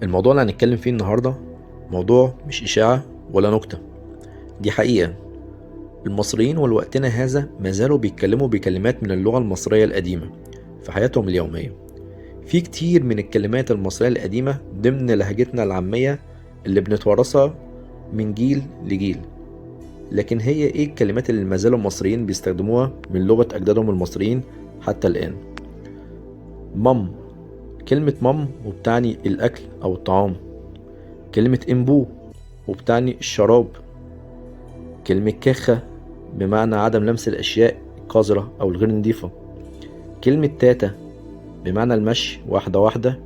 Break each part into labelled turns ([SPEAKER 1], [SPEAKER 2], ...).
[SPEAKER 1] الموضوع اللي هنتكلم فيه النهاردة موضوع مش إشاعة ولا نكتة، دي حقيقة. المصريين ولوقتنا هذا ما زالوا بيتكلموا بكلمات من اللغة المصرية القديمة في حياتهم اليومية. في كتير من الكلمات المصرية القديمة ضمن لهجتنا العامية اللي بنتورثها من جيل لجيل. لكن هي ايه الكلمات اللي ما زالوا المصريين بيستخدموها من لغة أجدادهم المصريين حتى الآن؟ مام، كلمة مام وبتعني الأكل أو الطعام. كلمة إمبو وبتعني الشراب. كلمة كخة بمعنى عدم لمس الأشياء القذرة أو الغير نظيفة. كلمة تاتا بمعنى المشي واحدة واحدة.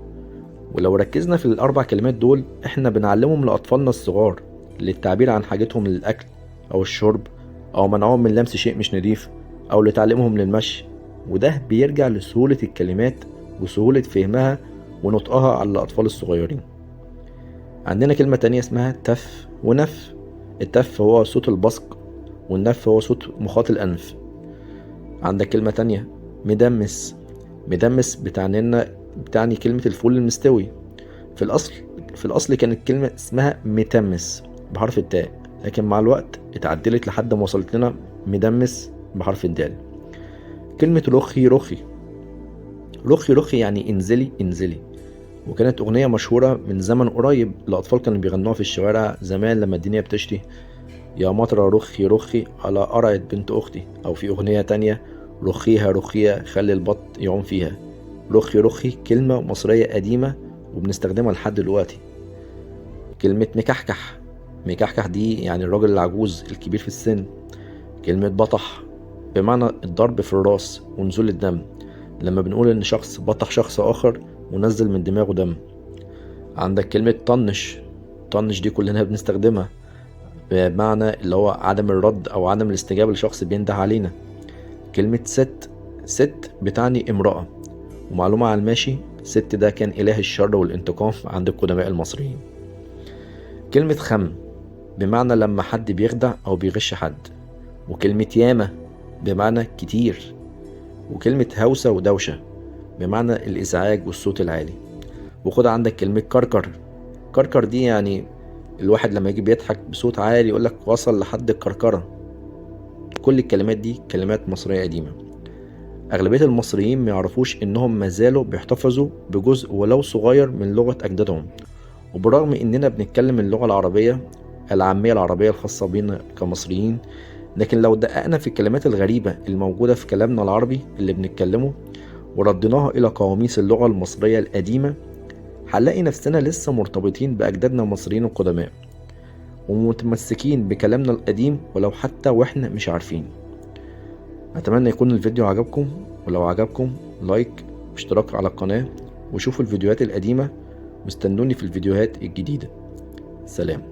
[SPEAKER 1] ولو ركزنا في الأربع كلمات دول احنا بنعلمهم لأطفالنا الصغار للتعبير عن حاجتهم للأكل أو الشرب، أو منعهم من لمس شيء مش نظيف، أو لتعليمهم للمشي. وده بيرجع لسهولة الكلمات وسهولة فهمها ونطقها على الأطفال الصغيرين. عندنا كلمة تانية اسمها تف ونف. التف هو صوت البصق، والنف هو صوت مخاط الأنف. عندك كلمة تانية مدمس. مدمس بتعني كلمة الفول المستوي. في الأصل كانت كلمة اسمها متمس بحرف التاء، لكن مع الوقت اتعدلت لحد ما وصلت لنا مدمس بحرف الدال. كلمة رخي رخي. رخي رخي يعني انزلي انزلي، وكانت أغنية مشهورة من زمن قريب الأطفال كانوا بيغنوها في الشوارع زمان لما الدنيا بتشتي: يا مطرة رخي رخي على قرعة بنت أختي. أو في أغنية تانية: رخيها رخيها خلي البط يعوم فيها. رخي رخي كلمة مصرية قديمة وبنستخدمها لحد دلوقتي. كلمة مكحكح. مكحكح دي يعني الراجل العجوز الكبير في السن. كلمة بطح بمعنى الضرب في الراس ونزول الدم، لما بنقول إن شخص بطح شخص آخر ونزل من دماغه دم. عندك كلمة طنش. طنش دي كلنا بنستخدمها بمعنى اللي هو عدم الرد أو عدم الاستجابة لشخص بينده علينا. كلمة ست. ست بتعني امرأة، ومعلومة على الماشي: ست ده كان إله الشر والانتقام عند القدماء المصريين. كلمة خم بمعنى لما حد بيخدع أو بيغش حد. وكلمة ياما بمعنى كتير. وكلمة هوسة ودوشة بمعنى الإزعاج والصوت العالي. وخد عندك كلمة كركر. كركر دي يعني الواحد لما يجي بيضحك بصوت عالي يقولك وصل لحد الكركرة. كل الكلمات دي كلمات مصرية قديمة. أغلبية المصريين ما يعرفوش إنهم ما زالوا بيحتفظوا بجزء ولو صغير من لغة أجدادهم، وبرغم إننا بنتكلم اللغة العربية العامية العربية الخاصة بينا كمصريين، لكن لو دققنا في الكلمات الغريبة الموجودة في كلامنا العربي اللي بنتكلمه ورديناها إلى قواميس اللغة المصرية القديمة، هنلاقي نفسنا لسه مرتبطين بأجدادنا المصريين القدماء ومتمسكين بكلامنا القديم ولو حتى وإحنا مش عارفين. أتمنى يكون الفيديو عجبكم، ولو عجبكم لايك واشتراك على القناة، وشوفوا الفيديوهات القديمة، واستنوني في الفيديوهات الجديدة. سلام.